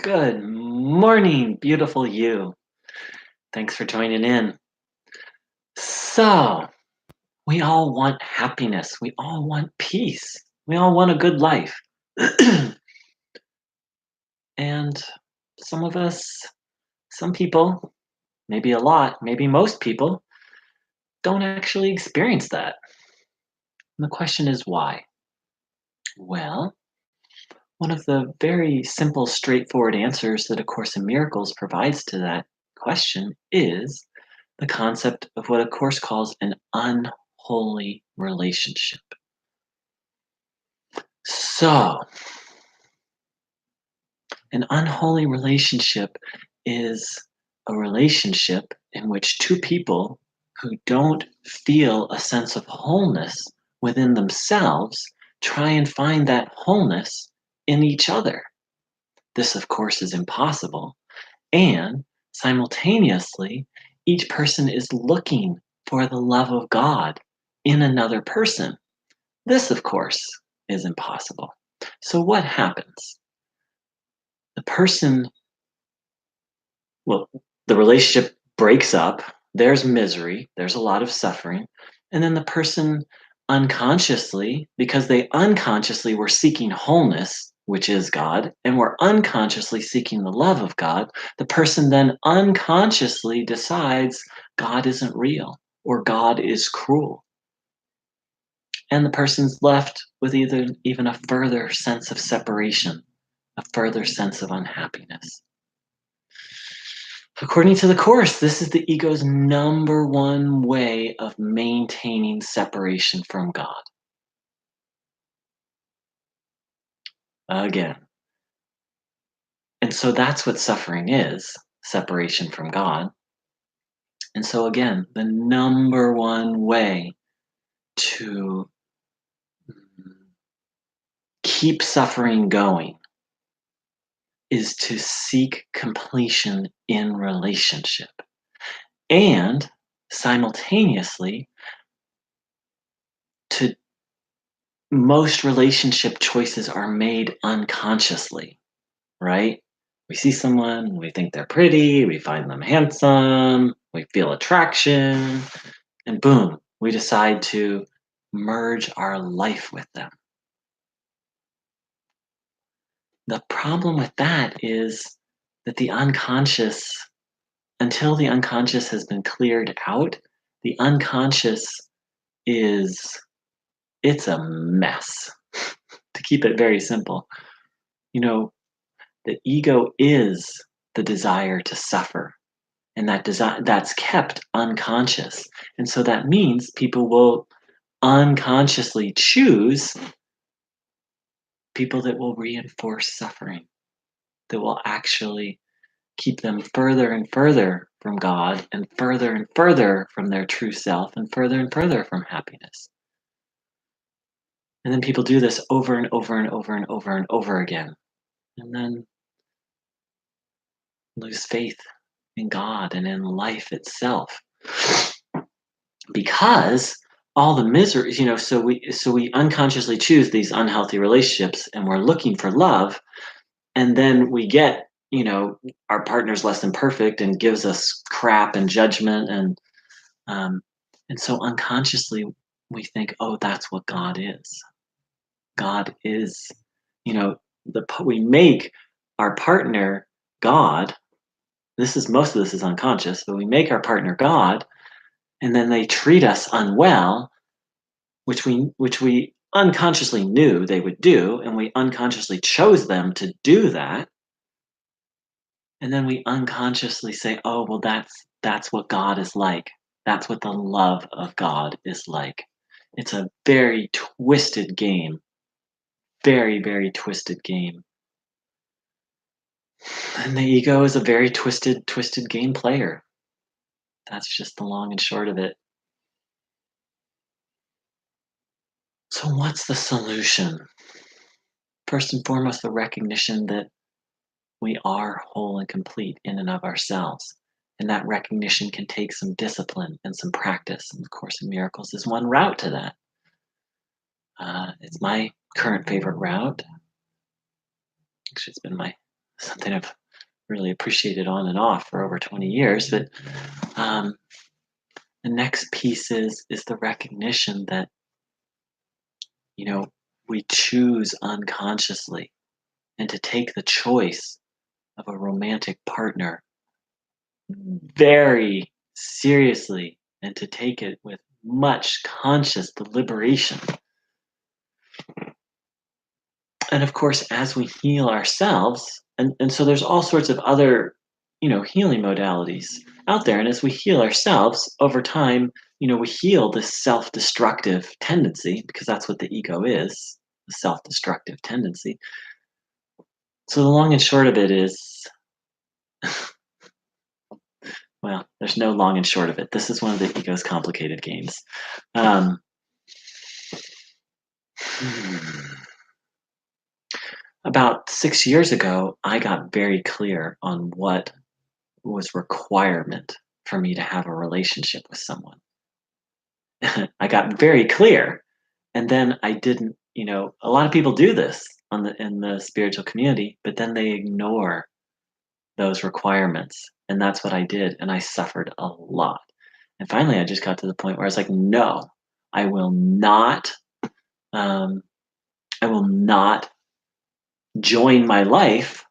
Good morning, beautiful you. Thanks for joining in. So, we all want happiness. We all want peace. We all want a good life. And some of us, some people, maybe a lot, maybe most people, don't actually experience that. And the question is why? Well, one of the very simple, straightforward answers that A Course in Miracles provides to that question is the concept of what A Course calls an unholy relationship. So, an unholy relationship is a relationship in which two people who don't feel a sense of wholeness within themselves try and find that wholeness in each other. This, of course, is impossible. And simultaneously, each person is looking for the love of God in another person. This, of course, is impossible. So, what happens? The person, well, the relationship breaks up, there's misery, there's a lot of suffering, and then the person unconsciously, because they unconsciously were seeking wholeness, which is God, and were unconsciously seeking the love of God, the person then unconsciously decides God isn't real or God is cruel. And the person's left with either even a further sense of separation, a further sense of unhappiness. According to the Course, this is the ego's number one way of maintaining separation from God. Again. And so that's what suffering is, separation from God. And so, again, the number one way to keep suffering going is to seek completion in relationship. And simultaneously, to most relationship choices are made unconsciously, right? We see someone, we think they're pretty, we find them handsome, we feel attraction, and boom, we decide to merge our life with them. The problem with that is that the unconscious, until the unconscious has been cleared out, the unconscious is, it's a mess. To keep it very simple, you know, the ego is the desire to suffer, and that desire that's kept unconscious. And so that means people will unconsciously choose people that will reinforce suffering, that will actually keep them further and further from God and further from their true self and further from happiness. And then people do this over and over and over and over and over again. And then lose faith in God and in life itself. Because all the miseries, so we unconsciously choose these unhealthy relationships and we're looking for love, and then we get, our partner's less than perfect and gives us crap and judgment, um, and so unconsciously we think, oh, that's what God is. God is, we make our partner God. Most of this is unconscious, but we make our partner God, and then they treat us unwell, which we unconsciously knew they would do, and we unconsciously chose them to do that. And then we unconsciously say, oh, well, that's what God is like. That's what the love of God is like. It's a very twisted game. Very, very twisted game. And the ego is a very twisted game player. That's just the long and short of it. So what's the solution? First and foremost, the recognition that we are whole and complete in and of ourselves. And that recognition can take some discipline and some practice. And the Course in Miracles is one route to that. It's my current favorite route. Actually, it's been my something I've really appreciated on and off for over 20 years. But um, the next piece is the recognition that, you know, we choose unconsciously, and to take the choice of a romantic partner very seriously, and to take it with much conscious deliberation. And of course, as we heal ourselves, and so there's all sorts of other, healing modalities out there. And as we heal ourselves over time, we heal this self-destructive tendency, because that's what the ego is, a self-destructive tendency. So the long and short of it is, well, there's no long and short of it. This is one of the ego's complicated games. Um, about 6 years ago, I got very clear on what was requirement for me to have a relationship with someone. I got very clear, and then I didn't. A lot of people do this in the spiritual community, but then they ignore those requirements, and that's what I did, and I suffered a lot. And finally, I just got to the point where I was like, no, I will not. Um, I will not join my life,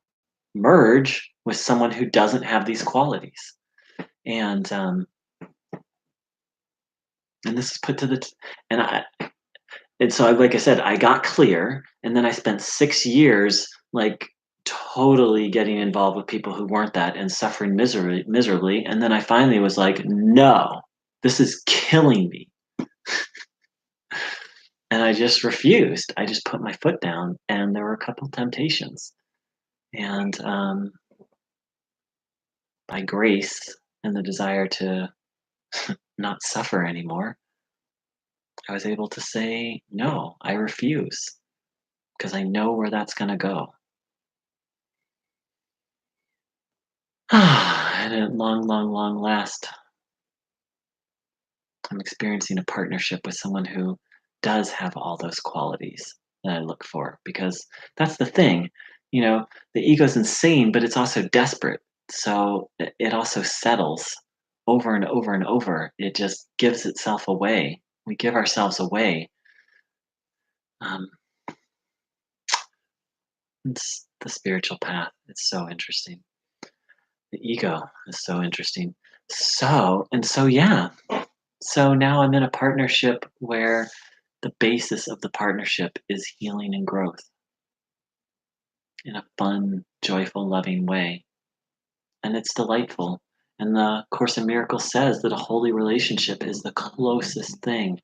merge with someone who doesn't have these qualities. And and this is put to and I and so like I said, I got clear, and then I spent 6 years like totally getting involved with people who weren't that and suffering miserably. And then I finally was like, no, this is killing me. And I just refused. I just put my foot down, and there were a couple temptations. And by grace and the desire to not suffer anymore, I was able to say, no, I refuse, because I know where that's going to go. And at long, long, long last, I'm experiencing a partnership with someone who does have all those qualities that I look for, because that's the thing. The ego's insane, but it's also desperate. So it also settles over and over and over. It just gives itself away. We give ourselves away. Um, it's the spiritual path. It's so interesting. The ego is so interesting. Yeah. So now I'm in a partnership where the basis of the partnership is healing and growth in a fun, joyful, loving way. And it's delightful. And the Course in Miracles says that a holy relationship is the closest thing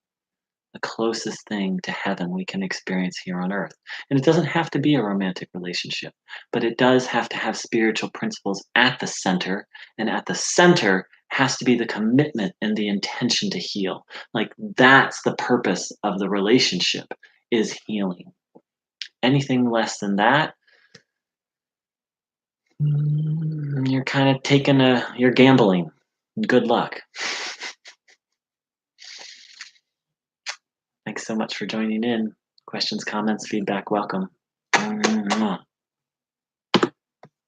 to heaven we can experience here on earth. And it doesn't have to be a romantic relationship, but it does have to have spiritual principles at the center. And at the center has to be the commitment and the intention to heal. Like, that's the purpose of the relationship, is healing. Anything less than that, you're kind of you're gambling. Good luck. Thanks so much for joining in. Questions, comments, feedback, welcome. Mwah.